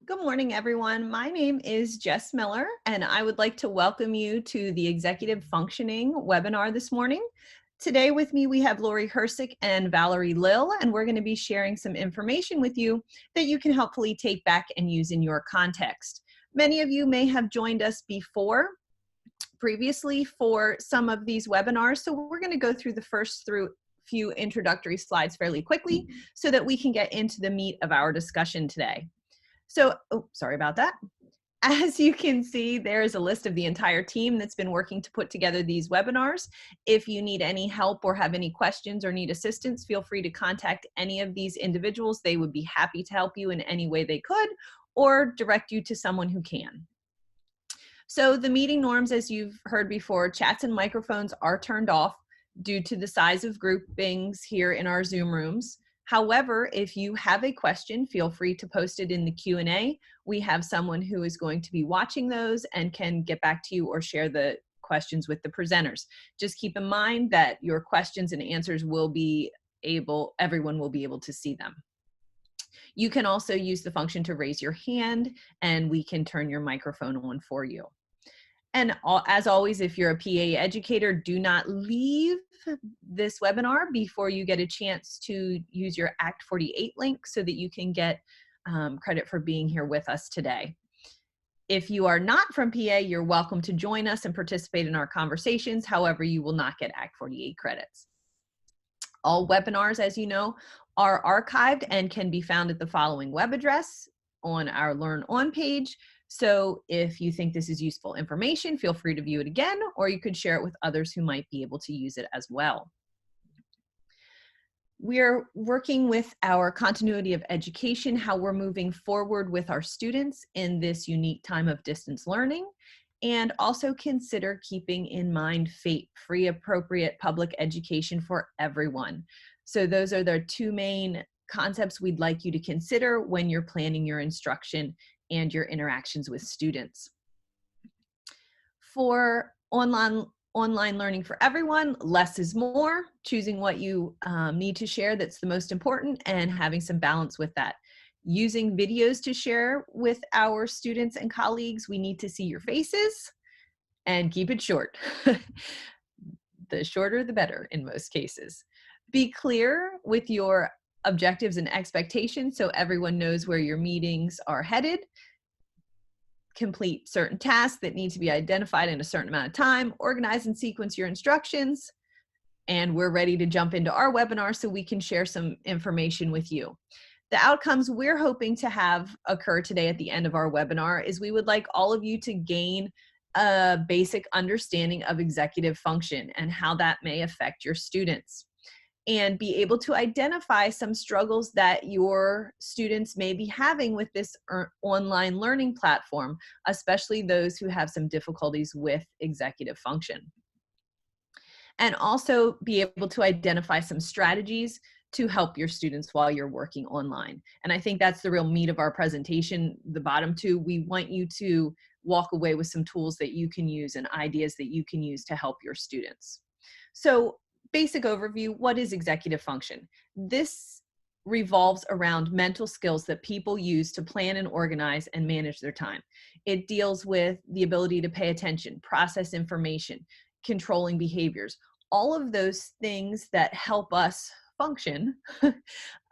Good morning, everyone. My name is Jess Miller, and I would like to welcome you to the Executive Functioning webinar this morning. Today with me, we have Lori Hersick and Valerie Lill, and we're going to be sharing some information with you that you can helpfully take back and use in your context. Many of you may have joined us previously for some of these webinars, so we're going to go through the first few introductory slides fairly quickly so that we can get into the meat of our discussion today. So, sorry about that. As you can see, there is a list of the entire team that's been working to put together these webinars. If you need any help or have any questions or need assistance, feel free to contact any of these individuals. They would be happy to help you in any way they could or direct you to someone who can. So the meeting norms, as you've heard before, chats and microphones are turned off due to the size of groupings here in our Zoom rooms. However, if you have a question, feel free to post it in the Q&A. We have someone who is going to be watching those and can get back to you or share the questions with the presenters. Just keep in mind that your questions and answers everyone will be able to see them. You can also use the function to raise your hand and we can turn your microphone on for you. And as always, if you're a PA educator, do not leave this webinar before you get a chance to use your Act 48 link so that you can get credit for being here with us today. If you are not from PA, you're welcome to join us and participate in our conversations. However, you will not get Act 48 credits. All webinars, as you know, are archived and can be found at the following web address on our LearnOn page. So if you think this is useful information, feel free to view it again, or you could share it with others who might be able to use it as well. We're working with our continuity of education, how we're moving forward with our students in this unique time of distance learning, and also consider keeping in mind FATE-free appropriate public education for everyone. So those are the two main concepts we'd like you to consider when you're planning your instruction and your interactions with students. For online learning for everyone, less is more, choosing what you need to share that's the most important and having some balance with that. Using videos to share with our students and colleagues, we need to see your faces and keep it short. The shorter, the better in most cases. Be clear with your objectives and expectations so everyone knows where your meetings are headed. Complete certain tasks that need to be identified in a certain amount of time. Organize and sequence your instructions. And we're ready to jump into our webinar so we can share some information with you. The outcomes we're hoping to have occur today at the end of our webinar is we would like all of you to gain a basic understanding of executive function and how that may affect your students, and be able to identify some struggles that your students may be having with this online learning platform, especially those who have some difficulties with executive function. And also be able to identify some strategies to help your students while you're working online. And I think that's the real meat of our presentation. The bottom two, we want you to walk away with some tools that you can use and ideas that you can use to help your students. So, basic overview, what is executive function? This revolves around mental skills that people use to plan and organize and manage their time. It deals with the ability to pay attention, process information, controlling behaviors, all of those things that help us function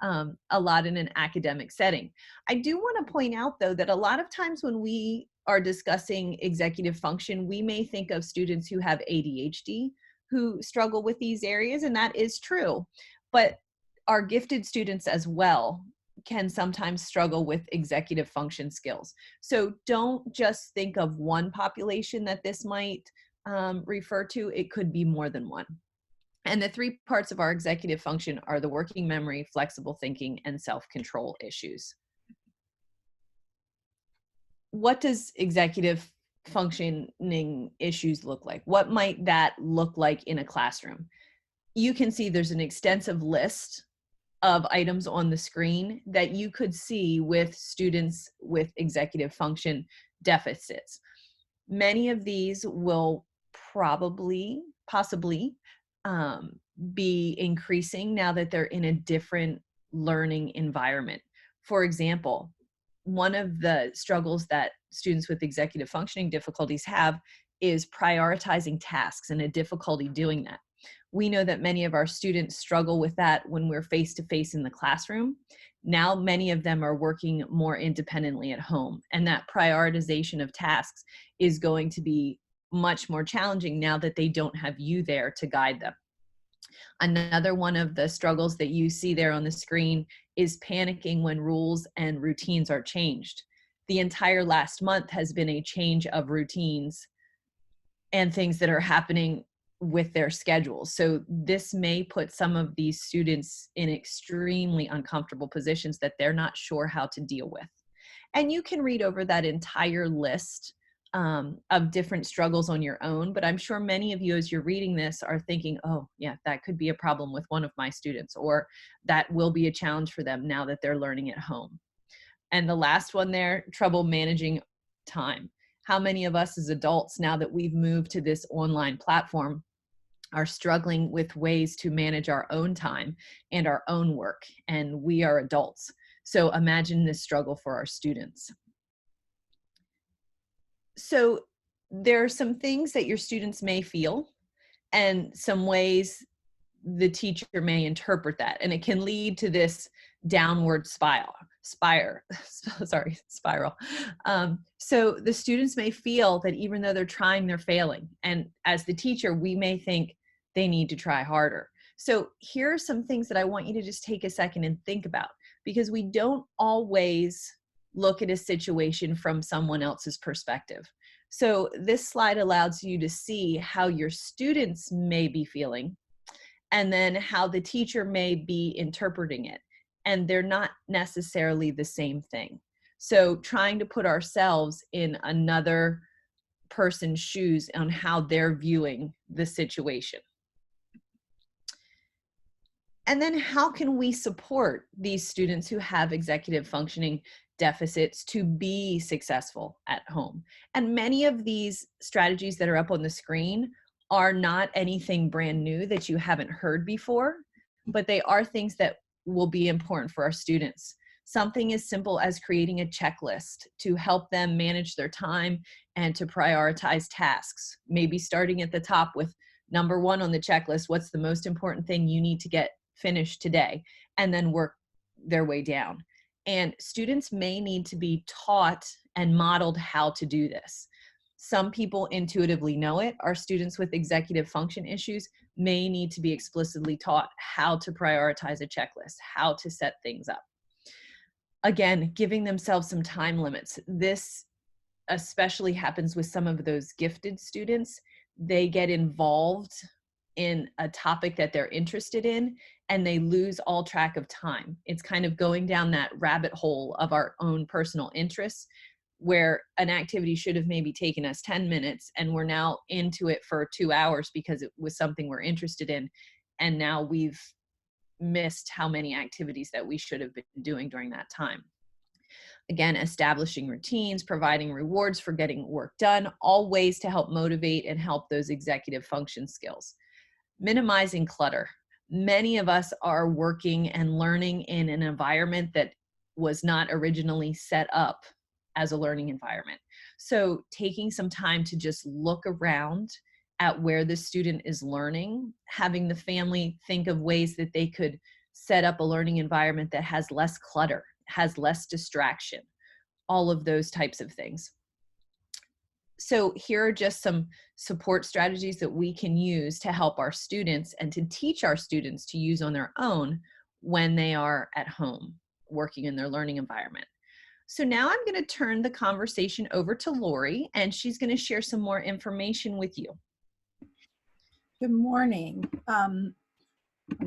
a lot in an academic setting. I do want to point out, though, that a lot of times when we are discussing executive function, we may think of students who have ADHD who struggle with these areas, and that is true. But our gifted students as well can sometimes struggle with executive function skills. So don't just think of one population that this might refer to. It could be more than one. And the three parts of our executive function are the working memory, flexible thinking, and self-control issues. What does executive functioning issues look like? What might that look like in a classroom? You can see there's an extensive list of items on the screen that you could see with students with executive function deficits. Many of these will possibly be increasing now that they're in a different learning environment. For example, one of the struggles that students with executive functioning difficulties have is prioritizing tasks and a difficulty doing that. We know that many of our students struggle with that when we're face-to-face in the classroom. Now, many of them are working more independently at home, and that prioritization of tasks is going to be much more challenging now that they don't have you there to guide them. Another one of the struggles that you see there on the screen is panicking when rules and routines are changed. The entire last month has been a change of routines and things that are happening with their schedules. So this may put some of these students in extremely uncomfortable positions that they're not sure how to deal with. And you can read over that entire list of different struggles on your own, but I'm sure many of you as you're reading this are thinking, oh yeah, that could be a problem with one of my students, or that will be a challenge for them now that they're learning at home. And the last one there, trouble managing time. How many of us as adults, now that we've moved to this online platform, are struggling with ways to manage our own time and our own work? And we are adults. So imagine this struggle for our students. So there are some things that your students may feel and some ways the teacher may interpret that. And it can lead to this downward spiral. So the students may feel that even though they're trying, they're failing. And as the teacher, we may think they need to try harder. So here are some things that I want you to just take a second and think about, because we don't always look at a situation from someone else's perspective. So this slide allows you to see how your students may be feeling and then how the teacher may be interpreting it. And they're not necessarily the same thing. So trying to put ourselves in another person's shoes on how they're viewing the situation. And then how can we support these students who have executive functioning deficits to be successful at home? And many of these strategies that are up on the screen are not anything brand new that you haven't heard before, but they are things that will be important for our students. Something as simple as creating a checklist to help them manage their time and to prioritize tasks. Maybe starting at the top with number one on the checklist, what's the most important thing you need to get finished today, and then work their way down. And students may need to be taught and modeled how to do this. Some people intuitively know it. Our students with executive function issues may need to be explicitly taught how to prioritize a checklist, how to set things up. Again, giving themselves some time limits. This especially happens with some of those gifted students. They get involved in a topic that they're interested in, and they lose all track of time. It's kind of going down that rabbit hole of our own personal interests, where an activity should have maybe taken us 10 minutes and we're now into it for 2 hours because it was something we're interested in. And now we've missed how many activities that we should have been doing during that time. Again, establishing routines, providing rewards for getting work done, all ways to help motivate and help those executive function skills. Minimizing clutter. Many of us are working and learning in an environment that was not originally set up as a learning environment. So taking some time to just look around at where the student is learning, having the family think of ways that they could set up a learning environment that has less clutter, has less distraction, all of those types of things. So here are just some support strategies that we can use to help our students and to teach our students to use on their own when they are at home working in their learning environment. So now I'm going to turn the conversation over to Lori, and she's going to share some more information with you. Good morning. I'm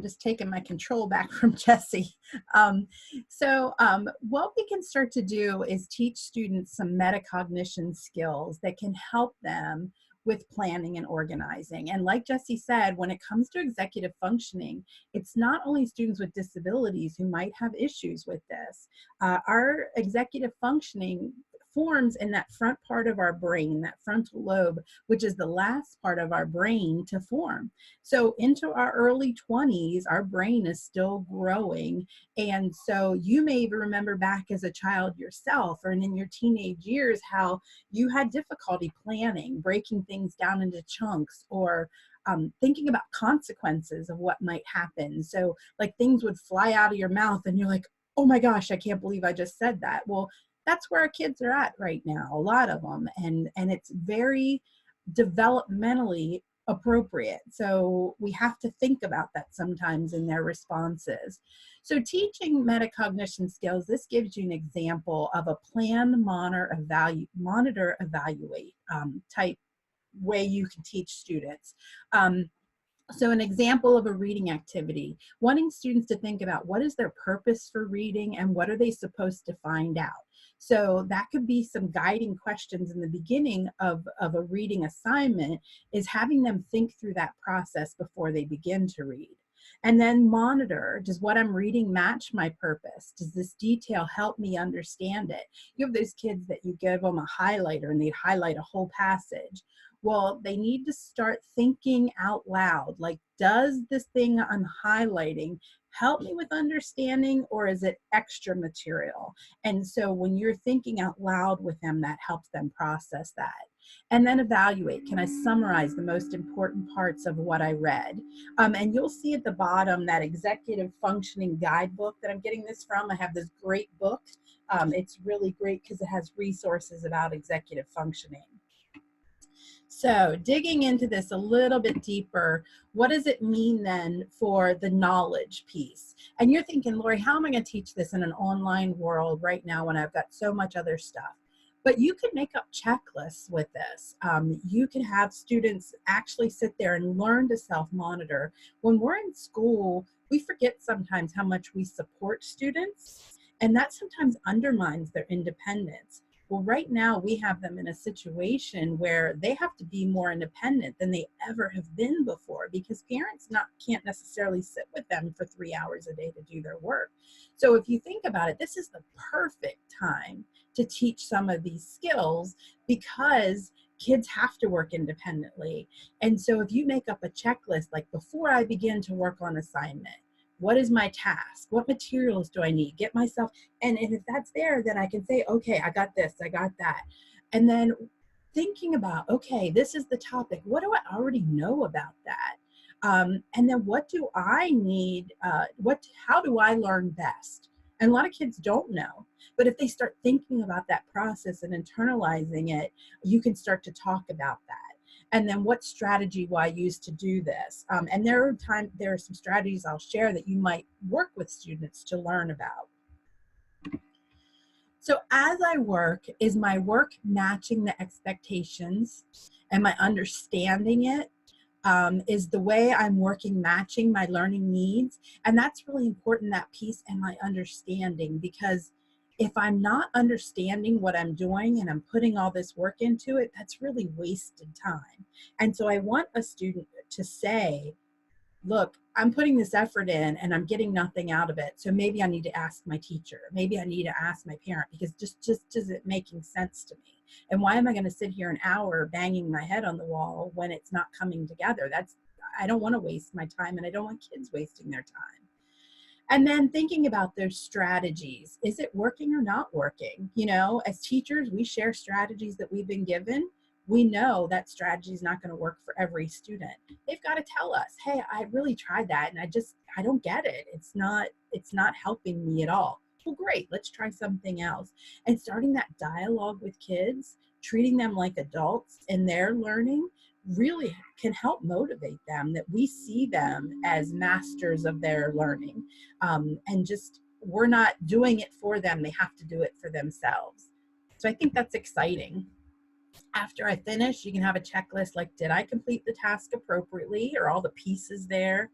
just taking my control back from Jessie. What we can start to do is teach students some metacognition skills that can help them with planning and organizing. And like Jessie said, when it comes to executive functioning, it's not only students with disabilities who might have issues with this. Our executive functioning forms in that front part of our brain, that frontal lobe, which is the last part of our brain to form. So into our early 20s, our brain is still growing. And so you may even remember back as a child yourself, or in your teenage years, how you had difficulty planning, breaking things down into chunks, or thinking about consequences of what might happen. So like things would fly out of your mouth and you're like, oh my gosh, I can't believe I just said that. Well, that's where our kids are at right now, a lot of them. And it's very developmentally appropriate. So we have to think about that sometimes in their responses. So teaching metacognition skills, this gives you an example of a plan, monitor, evaluate type way you can teach students. So an example of a reading activity, wanting students to think about what is their purpose for reading and what are they supposed to find out. So that could be some guiding questions in the beginning of a reading assignment, is having them think through that process before they begin to read. And then monitor, does what I'm reading match my purpose? Does this detail help me understand it? You have those kids that you give them a highlighter and they highlight a whole passage. Well, they need to start thinking out loud. Like, does this thing I'm highlighting help me with understanding, or is it extra material? And so when you're thinking out loud with them, that helps them process that. And then evaluate. Can I summarize the most important parts of what I read? And you'll see at the bottom that executive functioning guidebook that I'm getting this from. I have this great book. It's really great because it has resources about executive functioning. So digging into this a little bit deeper, what does it mean then for the knowledge piece? And you're thinking, Lori, how am I going to teach this in an online world right now when I've got so much other stuff? But you could make up checklists with this. You can have students actually sit there and learn to self-monitor. When we're in school, we forget sometimes how much we support students, and that sometimes undermines their independence. Well, right now we have them in a situation where they have to be more independent than they ever have been before, because parents can't necessarily sit with them for 3 hours a day to do their work. So if you think about it, this is the perfect time to teach some of these skills, because kids have to work independently. And so if you make up a checklist, like before I begin to work on assignment, what is my task? What materials do I need? Get myself, and if that's there, then I can say, okay, I got this, I got that. And then thinking about, okay, this is the topic. What do I already know about that? And then what do I need? How do I learn best? And a lot of kids don't know. But if they start thinking about that process and internalizing it, you can start to talk about that. And then what strategy will I use to do this? And there are some strategies I'll share that you might work with students to learn about. So as I work, is my work matching the expectations? Am I understanding it? Is the way I'm working matching my learning needs? And that's really important, that piece, and my understanding, because if I'm not understanding what I'm doing and I'm putting all this work into it, that's really wasted time. And so I want a student to say, look, I'm putting this effort in and I'm getting nothing out of it. So maybe I need to ask my teacher. Maybe I need to ask my parent, because just isn't making sense to me. And why am I going to sit here an hour banging my head on the wall when it's not coming together? I don't want to waste my time, and I don't want kids wasting their time. And then thinking about those strategies. Is it working or not working? You know, as teachers, we share strategies that we've been given. We know that strategy is not going to work for every student. They've got to tell us, hey, I really tried that and I don't get it. It's not helping me at all. Well, great, let's try something else. And starting that dialogue with kids, treating them like adults in their learning, really can help motivate them, that we see them as masters of their learning. And just, we're not doing it for them, they have to do it for themselves. So I think that's exciting. After I finish, you can have a checklist like, did I complete the task appropriately? Are all the pieces there?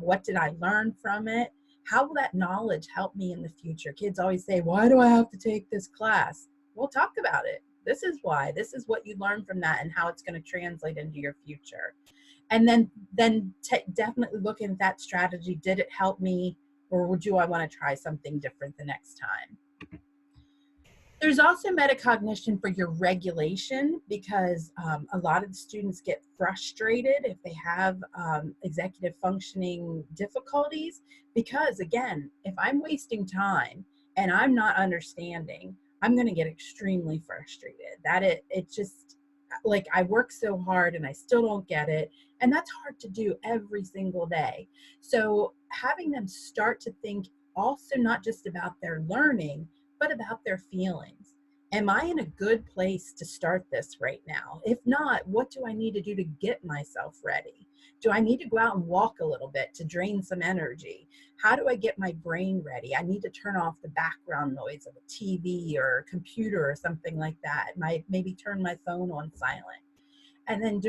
What did I learn from it? How will that knowledge help me in the future? Kids always say, why do I have to take this class? We'll talk about it. This is why. This is what you learn from that and how it's going to translate into your future. And then definitely look at that strategy. Did it help me, or do I want to try something different the next time? There's also metacognition for your regulation, because a lot of the students get frustrated if they have executive functioning difficulties, because again, if I'm wasting time and I'm not understanding, I'm going to get extremely frustrated. It just, like, I work so hard and I still don't get it, and that's hard to do every single day. So having them start to think also not just about their learning, but about their feelings. Am I in a good place to start this right now? If not, what do I need to do to get myself ready? Do I need to go out and walk a little bit to drain some energy? How do I get my brain ready? I need to turn off the background noise of a TV or a computer or something like that. Maybe turn my phone on silent. And then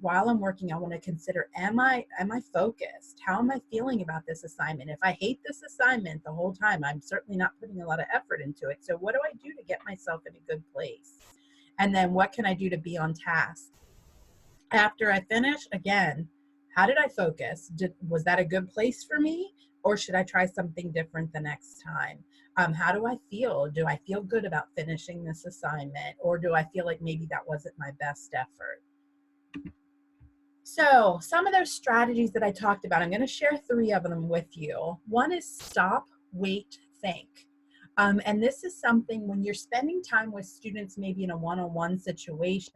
while I'm working, I want to consider, am I focused? How am I feeling about this assignment? If I hate this assignment the whole time, I'm certainly not putting a lot of effort into it. So what do I do to get myself in a good place? And then what can I do to be on task? After I finish, again, how did I focus? Was that a good place for me? Or should I try something different the next time? How do I feel? Do I feel good about finishing this assignment? Or do I feel like maybe that wasn't my best effort? So some of those strategies that I talked about, I'm going to share 3 of them with you. One is stop, wait, think. And this is something when you're spending time with students, maybe in a one-on-one situation,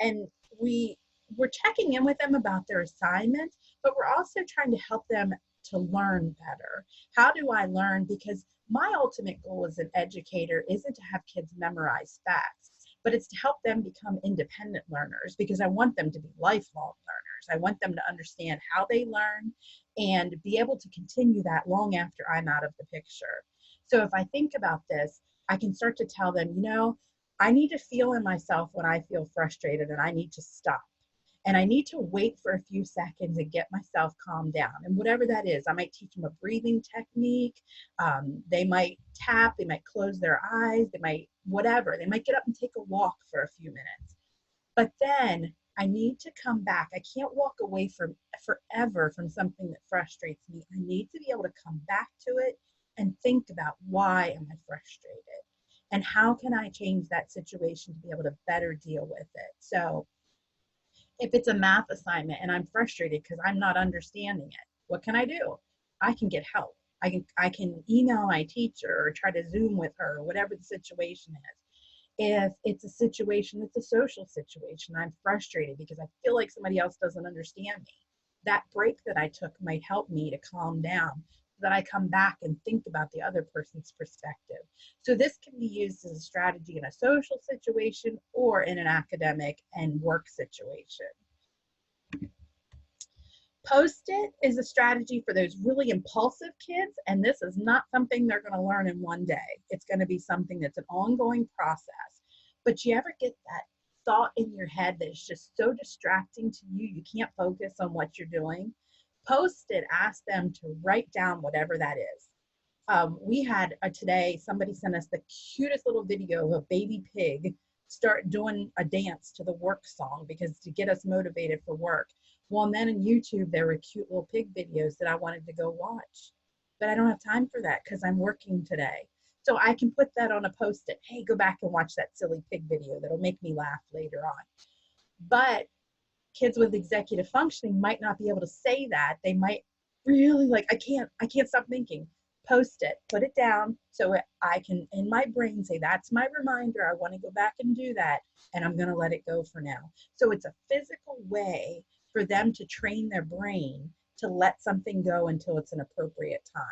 and we're checking in with them about their assignment, but we're also trying to help them to learn better. How do I learn? Because my ultimate goal as an educator isn't to have kids memorize facts, but it's to help them become independent learners, because I want them to be lifelong learners. I want them to understand how they learn and be able to continue that long after I'm out of the picture. So if I think about this, I can start to tell them, I need to feel in myself when I feel frustrated, and I need to stop. And I need to wait for a few seconds and get myself calmed down. And whatever that is, I might teach them a breathing technique. They might tap, they might close their eyes, they might whatever. They might get up and take a walk for a few minutes. But then I need to come back. I can't walk away forever from something that frustrates me. I need to be able to come back to it and think about, why am I frustrated? And how can I change that situation to be able to better deal with it? So if it's a math assignment and I'm frustrated because I'm not understanding it, what can I do? I can get help. I can email my teacher or try to Zoom with her, or whatever the situation is. If it's a situation, it's a social situation, I'm frustrated because I feel like somebody else doesn't understand me. That break that I took might help me to calm down, so that I come back and think about the other person's perspective. So this can be used as a strategy in a social situation or in an academic and work situation. Post-it is a strategy for those really impulsive kids, and this is not something they're going to learn in one day. It's going to be something that's an ongoing process. But you ever get that thought in your head that is just so distracting to you, you can't focus on what you're doing? Post-it, ask them to write down whatever that is. We had today, somebody sent us the cutest little video of a baby pig start doing a dance to the work song, because to get us motivated for work. Well, and then on YouTube, there were cute little pig videos that I wanted to go watch, but I don't have time for that because I'm working today. So I can put that on a post-it. Hey, go back and watch that silly pig video. That'll make me laugh later on. But kids with executive functioning might not be able to say that. They might really I can't stop thinking. Post it, put it down, so I can, in my brain, say, that's my reminder. I want to go back and do that, and I'm going to let it go for now. So it's a physical way for them to train their brain to let something go until it's an appropriate time.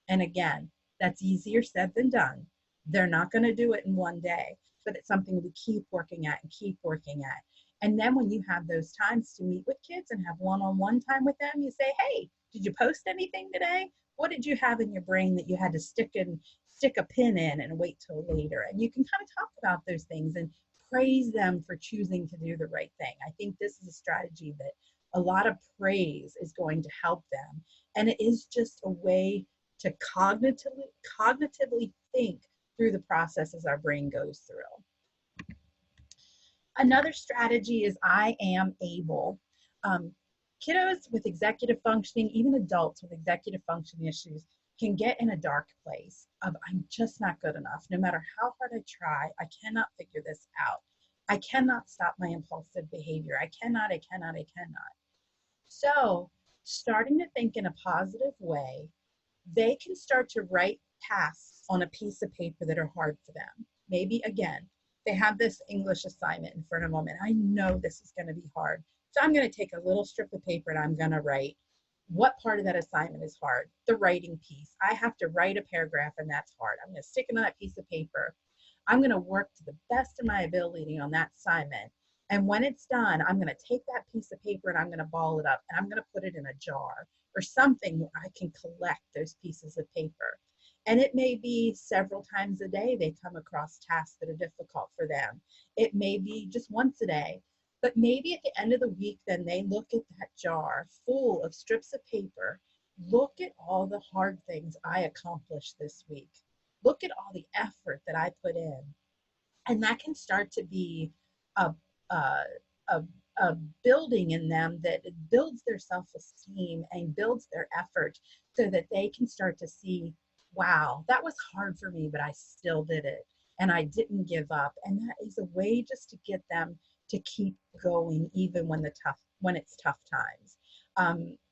And again, that's easier said than done. They're not going to do it in one day, but it's something we keep working at and keep working at. And then when you have those times to meet with kids and have one-on-one time with them, you say, hey, did you post anything today? What did you have in your brain that you had to stick a pin in and wait till later? And you can kind of talk about those things and praise them for choosing to do the right thing. I think this is a strategy that a lot of praise is going to help them. And it is just a way to cognitively think through the processes our brain goes through. Another strategy is I am able. Kiddos with executive functioning, even adults with executive functioning issues, can get in a dark place of I'm just not good enough. No matter how hard I try, I cannot figure this out. I cannot stop my impulsive behavior. I cannot. So starting to think in a positive way, they can start to write tasks on a piece of paper that are hard for them. Maybe again, they have this English assignment in front of them and I know this is going to be hard. So I'm going to take a little strip of paper and I'm going to write what part of that assignment is hard. The writing piece. I have to write a paragraph and that's hard. I'm going to stick it on that piece of paper. I'm going to work to the best of my ability on that assignment. And when it's done, I'm going to take that piece of paper and I'm going to ball it up and I'm going to put it in a jar or something where I can collect those pieces of paper. And it may be several times a day they come across tasks that are difficult for them. It may be just once a day, but maybe at the end of the week, then they look at that jar full of strips of paper. Look at all the hard things I accomplished this week. Look at all the effort that I put in. And that can start to be a building in them that builds their self-esteem and builds their effort so that they can start to see, wow, that was hard for me, but I still did it. And I didn't give up. And that is a way just to get them to keep going even when it's tough times.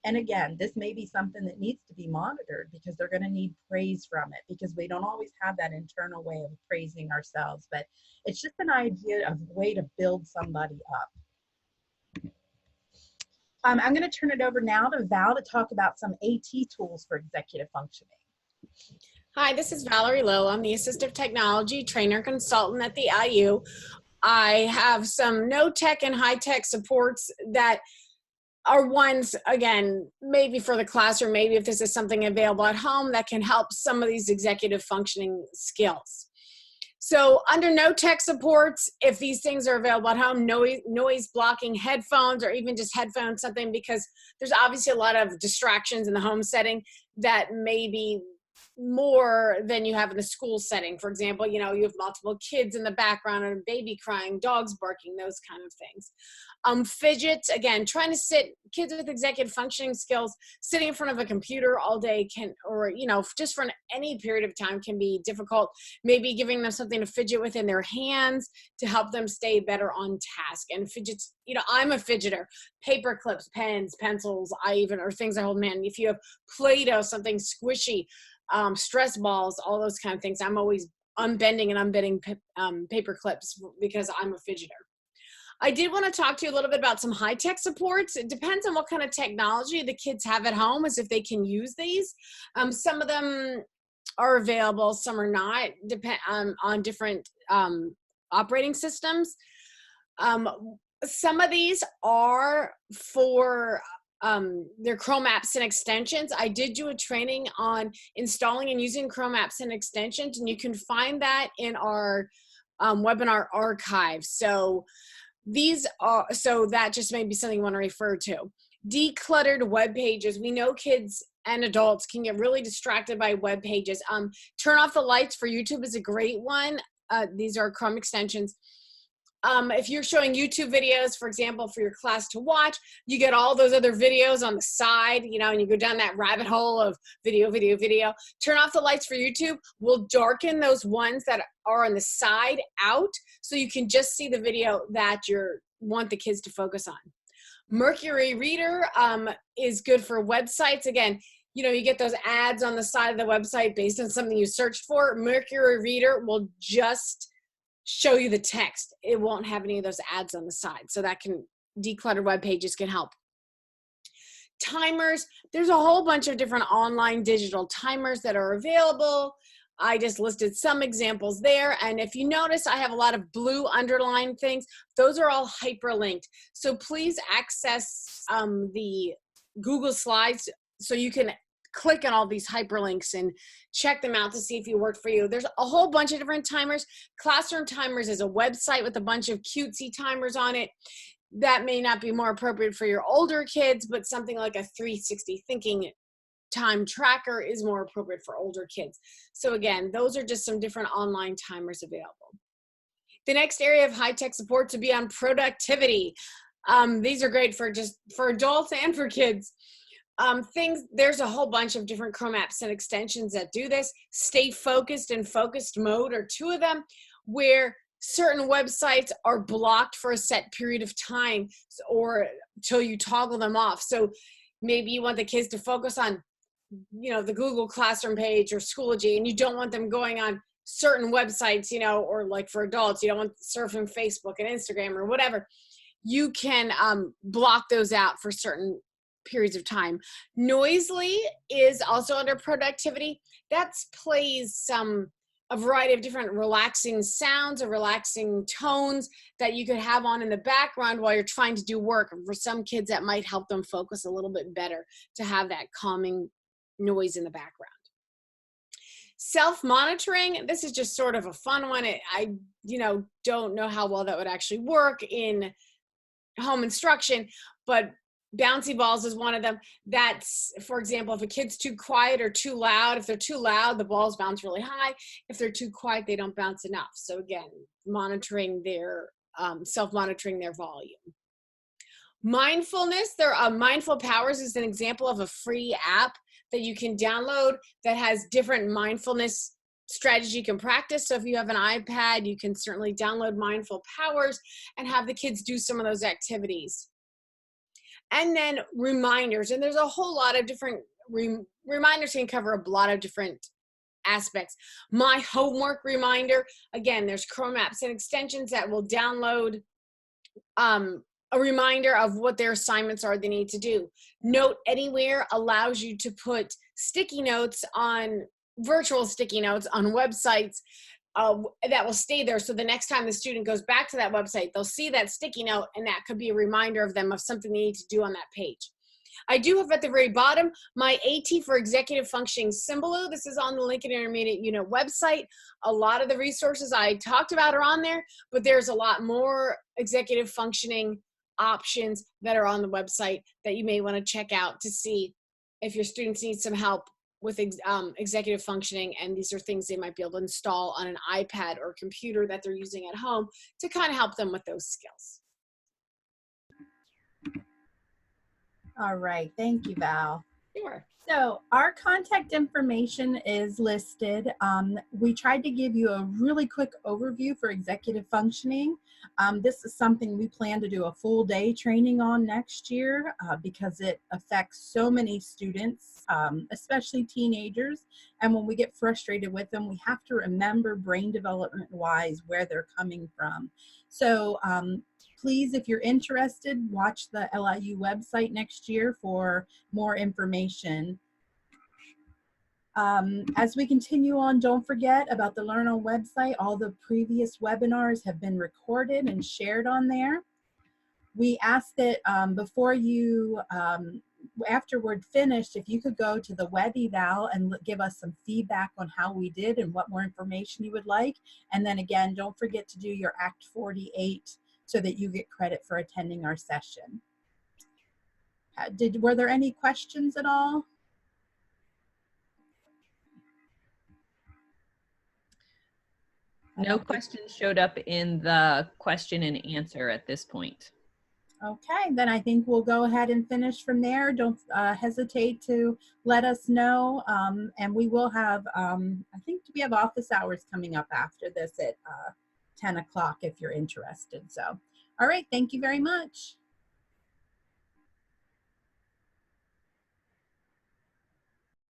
And again, this may be something that needs to be monitored because they're going to need praise from it because we don't always have that internal way of praising ourselves, but it's just an idea of a way to build somebody up. I'm going to turn it over now to Val to talk about some AT tools for executive functioning. Hi, this is Valerie Lowe. I'm the Assistive Technology Trainer Consultant at the IU. I have some no-tech and high-tech supports that are ones, again, maybe for the classroom, maybe if this is something available at home that can help some of these executive functioning skills. So under no-tech supports, if these things are available at home, noise blocking headphones or even just headphones, something, because there's obviously a lot of distractions in the home setting that may be more than you have in the school setting. For example, you have multiple kids in the background and a baby crying, dogs barking, those kind of things. Fidgets, again, trying to kids with executive functioning skills, sitting in front of a computer all day just for any period of time can be difficult. Maybe giving them something to fidget with in their hands to help them stay better on task. And fidgets, I'm a fidgeter. Paper clips, pens, pencils, or things I hold in my hand. If you have Play-Doh, something squishy, stress balls, all those kind of things. I'm always unbending and unbending paper clips because I'm a fidgeter. I did want to talk to you a little bit about some high-tech supports. It depends on what kind of technology the kids have at home as if they can use these. Some of them are available, some are not, depend on different operating systems. Some of these are for they're Chrome apps and extensions. I did do a training on installing and using Chrome apps and extensions, and you can find that in our webinar archive. So that just may be something you want to refer to. Decluttered web pages. We know kids and adults can get really distracted by web pages. Turn off the lights for YouTube is a great one. These are Chrome extensions. If you're showing YouTube videos, for example, for your class to watch, you get all those other videos on the side, and you go down that rabbit hole of video. Turn off the lights for YouTube. We'll darken those ones that are on the side out so you can just see the video that you want the kids to focus on. Mercury Reader is good for websites. Again, you get those ads on the side of the website based on something you searched for. Mercury Reader will just show you the text. It won't have any of those ads on the side. So that decluttered web pages can help. Timers, there's a whole bunch of different online digital timers that are available. I just listed some examples there. And if you notice, I have a lot of blue underlined things. Those are all hyperlinked. So please access the Google Slides so you can click on all these hyperlinks and check them out to see if you work for you. There's a whole bunch of different timers. Classroom Timers is a website with a bunch of cutesy timers on it. That may not be more appropriate for your older kids, but something like a 360 thinking time tracker is more appropriate for older kids. So again, those are just some different online timers available. The next area of high-tech support to be on productivity. These are great for adults and for kids. There's a whole bunch of different Chrome apps and extensions that do this. Stay focused and focused mode are two of them, where certain websites are blocked for a set period of time or till you toggle them off. So maybe you want the kids to focus on, the Google Classroom page or Schoology, and you don't want them going on certain websites, or like for adults, you don't want surfing Facebook and Instagram or whatever. You can block those out for certain periods of time. Noisely is also under productivity. That plays a variety of different relaxing sounds or relaxing tones that you could have on in the background while you're trying to do work. And for some kids, that might help them focus a little bit better to have that calming noise in the background. Self-monitoring, this is just sort of a fun one. I don't know how well that would actually work in home instruction, but bouncy balls is one of them. That's, for example, if a kid's too quiet or too loud, if they're too loud, the balls bounce really high. If they're too quiet, they don't bounce enough. So again, monitoring their, self-monitoring their volume. Mindfulness, Mindful Powers is an example of a free app that you can download that has different mindfulness strategy you can practice. So if you have an iPad, you can certainly download Mindful Powers and have the kids do some of those activities. And then reminders, and there's a whole lot of different reminders can cover a lot of different aspects. My homework reminder, again, there's Chrome apps and extensions that will download a reminder of what their assignments are they need to do. Note Anywhere allows you to put sticky notes on, virtual sticky notes on websites that will stay there. So the next time the student goes back to that website, they'll see that sticky note, and that could be a reminder of them of something they need to do on that page. I do have at the very bottom my AT for Executive Functioning Symbolo. This is on the Lincoln Intermediate Unit website. A lot of the resources I talked about are on there, but there's a lot more executive functioning options that are on the website that you may want to check out to see if your students need some help with executive functioning, and these are things they might be able to install on an iPad or computer that they're using at home to kind of help them with those skills. All right, thank you, Val. Sure. So our contact information is listed. We tried to give you a really quick overview for executive functioning. This is something we plan to do a full day training on next year because it affects so many students, especially teenagers. And when we get frustrated with them, we have to remember brain development wise where they're coming from. So please, if you're interested, watch the LIU website next year for more information. As we continue on, don't forget about the LearnOn website. All the previous webinars have been recorded and shared on there. We ask that before you, after we're finished, if you could go to the web eval and give us some feedback on how we did and what more information you would like. And then again, don't forget to do your Act 48 so that you get credit for attending our session. Were there any questions at all? No questions showed up in the question and answer at this point. Okay, then I think we'll go ahead and finish from there. Don't hesitate to let us know. And we will have, I think we have office hours coming up after this at 10 o'clock if you're interested. So, all right, thank you very much.